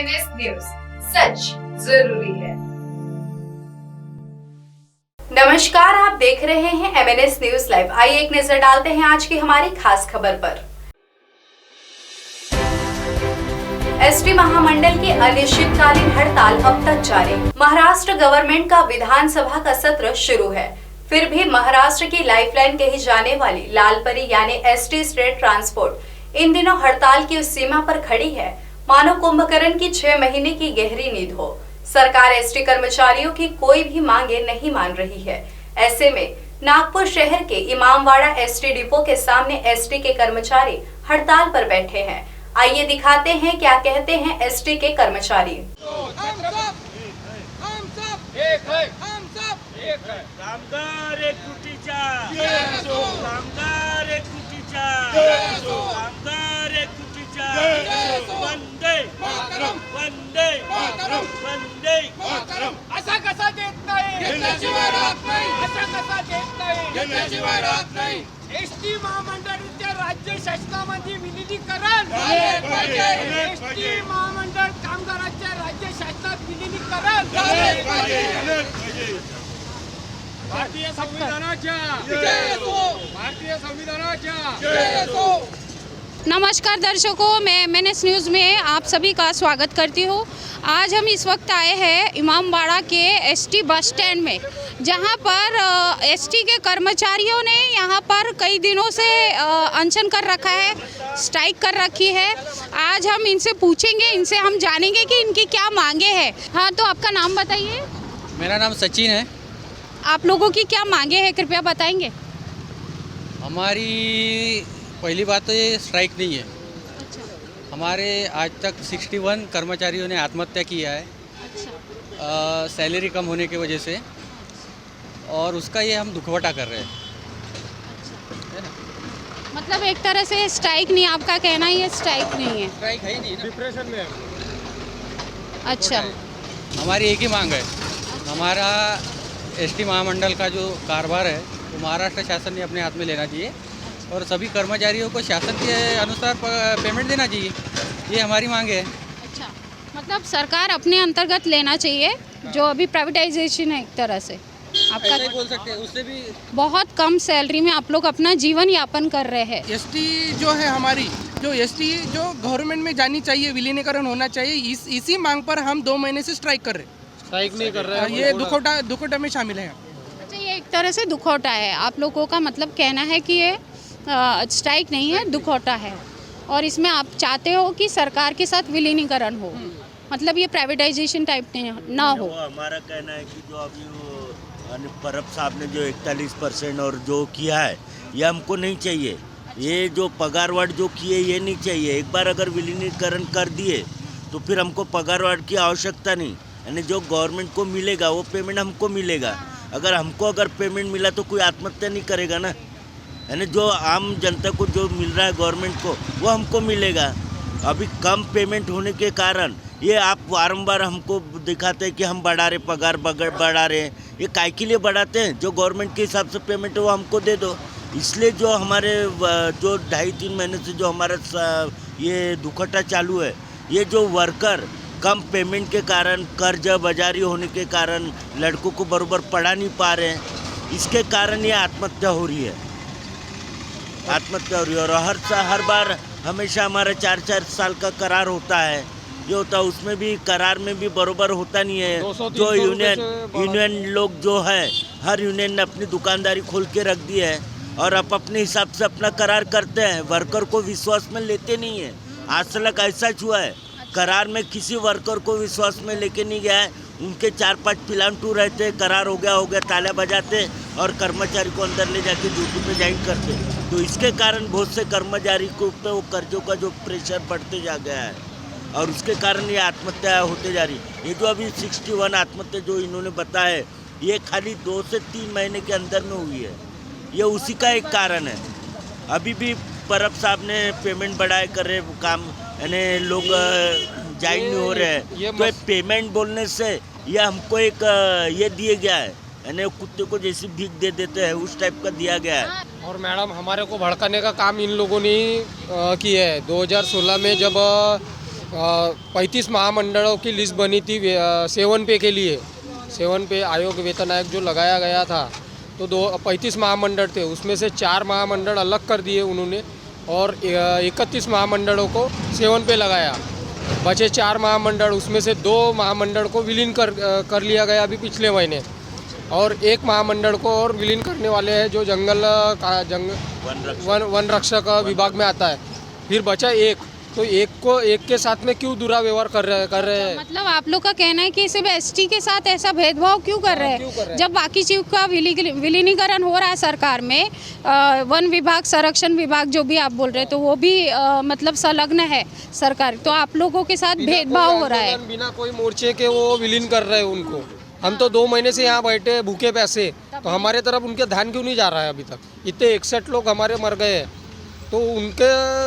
MNS news, सच जरूरी है। नमस्कार, आप देख रहे हैं MNS न्यूज लाइव। आइए एक नजर डालते हैं आज की हमारी खास खबर पर। एसटी महामंडल की अनिश्चितकालीन हड़ताल अब तक जारी। महाराष्ट्र गवर्नमेंट का विधानसभा का सत्र शुरू है, फिर भी महाराष्ट्र की लाइफलाइन कही जाने वाली लालपरी यानी एसटी स्टेट ट्रांसपोर्ट इन दिनों हड़ताल की उस सीमा पर खड़ी है मानो कुंभकर्ण की 6 महीने की गहरी नींद हो। सरकार एसटी कर्मचारियों की कोई भी मांगे नहीं मान रही है। ऐसे में नागपुर शहर के इमामवाड़ा एसटी डिपो के सामने एसटी के कर्मचारी हड़ताल पर बैठे हैं। आइए दिखाते हैं क्या कहते हैं एसटी के कर्मचारी। कामगार एक कुटीचा, कामगार एक कुटीचा, कामगार एक कुटीचा, वंदे वंदे वंदे। असा कसा देत नाही, घेतल्याशिवाय राहत नाही, असा कसा देत नाही, घेतल्याशिवाय राहत नाही। एसटी महामंडळाच्या राज्य शासनामध्ये विलीनीकरण झाले पाहिजे। एसटी महामंडळ कामगारांच्या राज्य शासनात विलीनीकरण झाले पाहिजे। भारतीय संविधानाच्या जय असो, भारतीय संविधानाच्या जय असो। नमस्कार दर्शकों, मैं MNS न्यूज़ में आप सभी का स्वागत करती हूँ। आज हम इस वक्त आए हैं इमामबाड़ा के एसटी बस स्टैंड में, जहाँ पर एसटी के कर्मचारियों ने यहाँ पर कई दिनों से अनशन कर रखा है, स्ट्राइक कर रखी है। आज हम इनसे पूछेंगे, इनसे हम जानेंगे कि इनकी क्या मांगे हैं। हाँ, तो आपका नाम बताइए। मेरा नाम सचिन है। आप लोगों की क्या मांगे हैं, कृपया बताएंगे। हमारी पहली बात तो ये स्ट्राइक नहीं है। अच्छा। हमारे आज तक 61 कर्मचारियों ने आत्महत्या किया है। अच्छा। सैलरी कम होने की वजह से, और उसका ये हम दुखवटा कर रहे हैं। है ना? मतलब एक तरह से स्ट्राइक नहीं, आपका कहना ये स्ट्राइक नहीं है। स्ट्राइक है ही नहीं ना। डिप्रेशन में अच्छा। हमारी एक ही मांग है, हमारा एसटी महामंडल का जो कारोबार है वो महाराष्ट्र शासन ने अपने हाथ में लेना चाहिए और सभी कर्मचारियों को शासन के अनुसार पेमेंट देना चाहिए। ये हमारी मांग है। अच्छा, मतलब सरकार अपने अंतर्गत लेना चाहिए जो अभी प्राइवेटाइजेशन है एक तरह से। ऐसा ही बोल सकते हैं। उससे भी बहुत कम सैलरी में आप लोग अपना जीवन यापन कर रहे हैं। एसटी जो है हमारी, जो एसटी जो गवर्नमेंट में जानी चाहिए, विलीनीकरण होना चाहिए, इसी मांग पर हम 2 महीने से स्ट्राइक कर रहे हैं। स्ट्राइक नहीं कर रहे हैं, ये दुखौटा में शामिल है। अच्छा, ये एक तरह से दुखौटा है। आप लोगों का मतलब कहना है कि ये स्ट्राइक नहीं है, दुखौटा है, और इसमें आप चाहते हो कि सरकार के साथ विलीनीकरण हो, मतलब ये प्राइवेटाइजेशन टाइप ना हो। हमारा कहना है कि जो अभी वो परब साहब ने जो 41% और जो किया है ये हमको नहीं चाहिए। ये जो पगारवाड़ जो किए ये नहीं चाहिए। एक बार अगर विलीनीकरण कर दिए तो फिर हमको पगारवाड़ की आवश्यकता नहीं, यानी जो गवर्नमेंट को मिलेगा वो पेमेंट हमको मिलेगा। अगर पेमेंट मिला तो कोई आत्महत्या नहीं करेगा ना, यानी जो आम जनता को जो मिल रहा है गवर्नमेंट को वो हमको मिलेगा। अभी कम पेमेंट होने के कारण ये आप बारंबार हमको दिखाते हैं कि हम बढ़ा रहे, पगार बढ़ा रहे हैं। ये काय के लिए बढ़ाते हैं? जो गवर्नमेंट के हिसाब से पेमेंट है वो हमको दे दो। इसलिए जो हमारे जो 2.5-3 महीने से जो हमारा ये दुखटा चालू है, ये जो वर्कर कम पेमेंट के कारण, कर्ज बाजारी होने के कारण लड़कों को बराबर पढ़ा नहीं पा रहे हैं, इसके कारण ये आत्महत्या हो रही है। और हर बार हमेशा हमारा 4-4 साल का करार होता है। ये होता है, उसमें भी करार में भी बराबर होता नहीं है। जो यूनियन लोग जो है, हर यूनियन ने अपनी दुकानदारी खोल के रख दी है और आप अपने हिसाब से अपना करार करते हैं। वर्कर को विश्वास में लेते नहीं है। आज तक ऐसा हुआ है, करार में किसी वर्कर को विश्वास में लेके नहीं गया है। उनके 4-5 पिलांटू रहते, करार हो गया, तालियां बजाते और कर्मचारी को अंदर ले जाके ड्यूटी पे ज्वाइन करते। तो इसके कारण बहुत से कर्मचारी को ऊपर वो कर्जों का जो प्रेशर बढ़ते जा गया है और उसके कारण ये आत्महत्या होते जा रही। ये जो अभी 61 आत्महत्या जो इन्होंने बताया, ये खाली 2 से 3 महीने के अंदर में हुई है। ये उसी का एक कारण है। अभी भी परब साहब ने पेमेंट बढ़ाए कर रहे काम, यानी लोग ज्वाइन नहीं हो रहे हैं। तो पेमेंट बोलने से ये हमको एक ये दिया गया है, यानी कुत्ते को जैसी भीख दे देते हैं उस टाइप का दिया गया है। और मैडम हमारे को भड़काने का काम इन लोगों ने किया है। 2016 में जब 35 महामंडलों की लिस्ट बनी थी 7 पे के लिए। 7 पे आयोग वेतन आयोग जो लगाया गया था, तो 35 महामंडल थे, उसमें से 4 महामंडल अलग कर दिए उन्होंने और 31 महामंडलों को 7 पे लगाया। बचे 4 महामंडल, उसमें से 2 महामंडल को विलीन कर लिया गया अभी पिछले महीने, और 1 महामंडल को और विलीन करने वाले हैं जो वन रक्षक विभाग में आता है। फिर बचा 1, तो 1 के साथ में क्यों दुराव्यवहार कर रहे हैं? मतलब आप लोग का कहना है कि सिर्फ एसटी के साथ ऐसा भेदभाव क्यों कर रहे हैं, जब बाकी चीज का विलीनीकरण हो रहा है सरकार में। वन विभाग, संरक्षण विभाग जो भी आप बोल रहे हैं, तो वो भी मतलब संलग्न है सरकार, तो आप लोगों के साथ भेदभाव हो रहा है। बिना कोई मोर्चे के वो विलीन कर रहे हैं उनको। हम तो 2 महीने से यहाँ बैठे भूखे प्यासे, तो हमारे तरफ उनके ध्यान क्यों नहीं जा रहा है अभी तक? इतने 61 लोग हमारे मर गए हैं, तो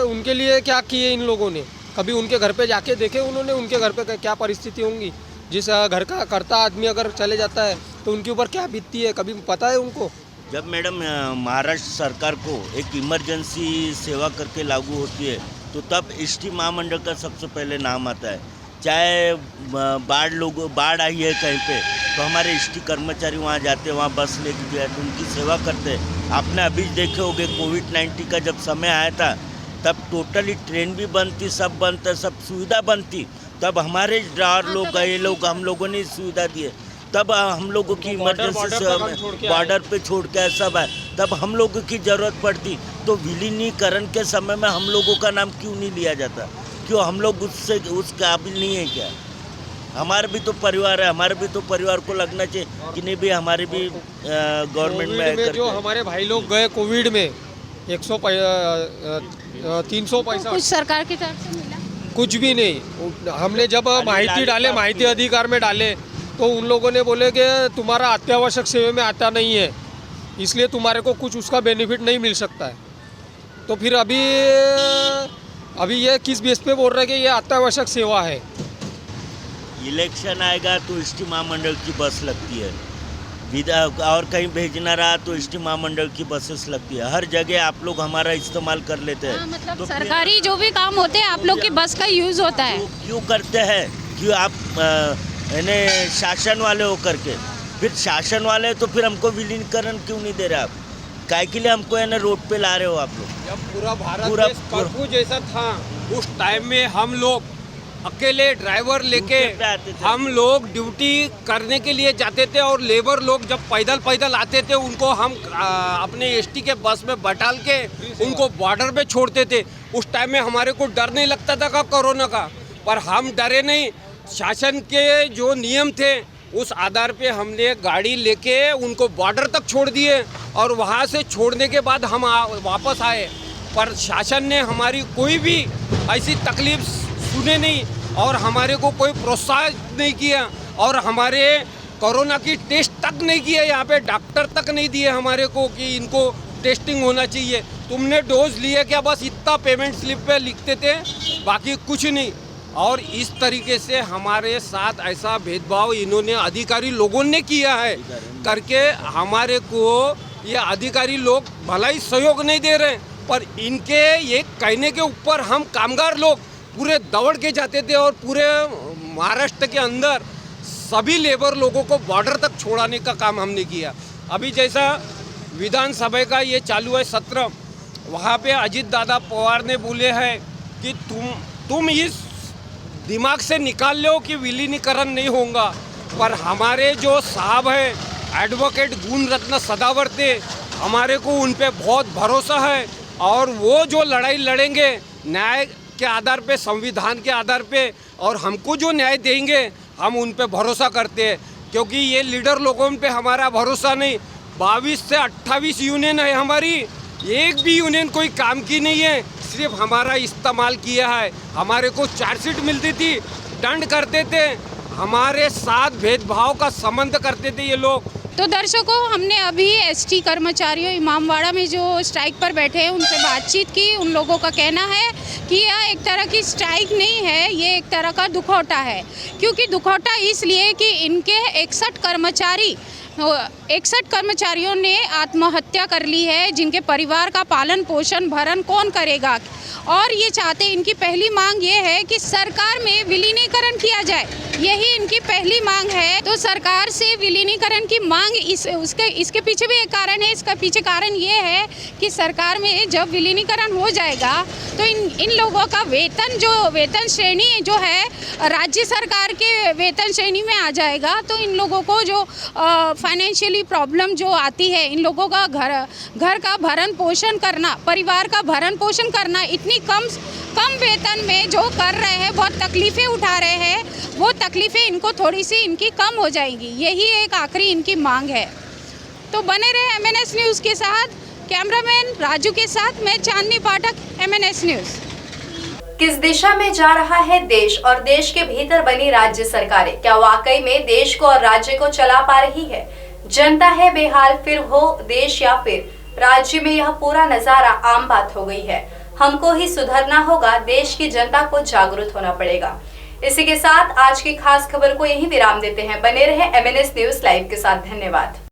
उनके लिए क्या किए इन लोगों ने? कभी उनके घर पे जाके देखे उन्होंने? उनके घर पे क्या परिस्थिति होंगी? जिस घर का करता आदमी अगर चले जाता है तो उनके ऊपर क्या बीतती है, कभी पता है उनको? जब मैडम महाराष्ट्र सरकार को एक इमरजेंसी सेवा करके लागू होती है, तो तब एसटी महामंडल का सबसे पहले नाम आता है। चाहे बाढ़ आई है कहीं पे, तो हमारे एसटी कर्मचारी वहाँ जाते हैं, वहाँ बस लेके जाते, तो उनकी सेवा करते हैं। आपने अभी देखे होंगे कोविड-19 का जब समय आया था, तब टोटली ट्रेन भी बंद थी, सब बंद था, सब सुविधा बंद थी। तब हमारे ड्राइवर लोग गए लोग हम लोगों ने सुविधा दिए। तब हम लोगों की इमरजेंसी बॉर्डर पे छोड़ के सब है, तब हम लोगों की ज़रूरत पड़ती, तो विलीनीकरण के समय में हम लोगों का नाम क्यों नहीं लिया जाता? क्यों हम लोग उस काबिल नहीं है क्या? हमारे भी तो परिवार है, हमारे भी तो परिवार को लगना चाहिए कि नहीं भी हमारे भी गवर्नमेंट में जो हमारे भाई लोग गए कोविड में 300 पैसा कुछ सरकार की तरफ से मिला? कुछ भी नहीं। हमने जब माहिती अधिकार में डाले, तो उन लोगों ने बोले कि तुम्हारा अत्यावश्यक सेवा में आता नहीं है, इसलिए तुम्हारे को कुछ उसका बेनिफिट नहीं मिल सकता है। तो फिर अभी ये किस बेस पे बोल रहे हैं कि ये अत्यावश्यक सेवा है? इलेक्शन आएगा तो एसटी महामंडल की बस लगती है, और कहीं भेजना रहा तो एसटी महामंडल की बसेस लगती है। हर जगह आप लोग हमारा इस्तेमाल कर लेते हैं। मतलब तो सरकारी जो भी काम होते हैं आप लोग की बस का यूज होता है। क्यों करते हैं? क्यों आप इन्हें शासन वाले हो करके, फिर शासन वाले तो फिर हमको विलीनीकरण क्यों नहीं दे रहे आप? काय के लिए हमको इन्हें रोड पे ला रहे हो आप लोग? जब पूरा भारत देश कर्फ्यू जैसा था, उस टाइम में हम लोग अकेले ड्राइवर लेके हम लोग ड्यूटी करने के लिए जाते थे, और लेबर लोग जब पैदल आते थे उनको हम अपने एसटी के बस में बैठाल के उनको बॉर्डर पे छोड़ते थे। उस टाइम में हमारे को डर नहीं लगता था कोरोना का, पर हम डरे नहीं। शासन के जो नियम थे उस आधार पे हमने गाड़ी लेके उनको बॉर्डर तक छोड़ दिए, और वहाँ से छोड़ने के बाद हम वापस आए। पर शासन ने हमारी कोई भी ऐसी तकलीफ सुने नहीं, और हमारे को कोई प्रोत्साहन नहीं किया, और हमारे कोरोना की टेस्ट तक नहीं किया। यहाँ पे डॉक्टर तक नहीं दिए हमारे को कि इनको टेस्टिंग होना चाहिए। तुमने डोज लिए क्या? बस इतना पेमेंट स्लिप पे लिखते थे, बाकी कुछ नहीं। और इस तरीके से हमारे साथ ऐसा भेदभाव इन्होंने अधिकारी लोगों ने किया है करके हमारे को ये अधिकारी लोग भला ही सहयोग नहीं दे रहे, पर इनके ये कहने के ऊपर हम कामगार लोग पूरे दौड़ के जाते थे, और पूरे महाराष्ट्र के अंदर सभी लेबर लोगों को बॉर्डर तक छोड़ाने का काम हमने किया। अभी जैसा विधानसभा का ये चालू है सत्र, वहाँ पे अजीत दादा पवार ने बोले हैं कि तुम इस दिमाग से निकाल लो कि विलीनीकरण नहीं होगा। पर हमारे जो साहब हैं एडवोकेट गुण रत्न सदावर्ते, हमारे को उन पे बहुत भरोसा है, और वो जो लड़ाई लड़ेंगे न्याय के आधार पे, संविधान के आधार पे, और हमको जो न्याय देंगे हम उन पे भरोसा करते हैं। क्योंकि ये लीडर लोगों पे हमारा भरोसा नहीं। 22 से 28 यूनियन है हमारी, एक भी यूनियन कोई काम की नहीं है, सिर्फ हमारा इस्तेमाल किया है। हमारे को चार्जशीट मिलती थी, दंड करते थे, हमारे साथ भेदभाव का संबंध करते थे ये लोग। तो दर्शकों, हमने अभी एसटी कर्मचारियों इमामबाड़ा में जो स्ट्राइक पर बैठे हैं उनसे बातचीत की। उन लोगों का कहना है कि यह एक तरह की स्ट्राइक नहीं है, ये एक तरह का दुखौटा है। क्योंकि दुखौटा इसलिए कि इनके 61 कर्मचारी 61 कर्मचारियों ने आत्महत्या कर ली है, जिनके परिवार का पालन पोषण भरण कौन करेगा। और ये चाहते, इनकी पहली मांग ये है कि सरकार में विलीनीकरण किया जाए, यही इनकी पहली मांग है। तो सरकार से विलीनीकरण की मांग इसके पीछे भी एक कारण है। इसका पीछे कारण ये है कि सरकार में जब विलीनीकरण हो जाएगा तो इन लोगों का वेतन श्रेणी जो है राज्य सरकार के वेतन श्रेणी में आ जाएगा। तो इन लोगों को जो फाइनेंशियली प्रॉब्लम जो आती है, इन लोगों का घर का भरण पोषण करना, परिवार का भरण पोषण करना, इतनी कम वेतन में जो कर रहे हैं, बहुत तकलीफ़ें उठा रहे हैं, वो तकलीफ़ें इनको थोड़ी सी इनकी कम हो जाएंगी। यही एक आखिरी इनकी मांग है। तो बने रहे MNS न्यूज़ के साथ। कैमरामैन राजू के साथ मैं चांदनी पाठक, MNS न्यूज़। किस दिशा में जा रहा है देश और देश के भीतर बनी राज्य सरकारें? क्या वाकई में देश को और राज्य को चला पा रही है? जनता है बेहाल, फिर हो देश या फिर राज्य में यह पूरा नजारा आम बात हो गई है। हमको ही सुधरना होगा, देश की जनता को जागरूक होना पड़ेगा। इसी के साथ आज की खास खबर को यहीं विराम देते हैं। बने रहे MNS न्यूज़ लाइव के साथ। धन्यवाद।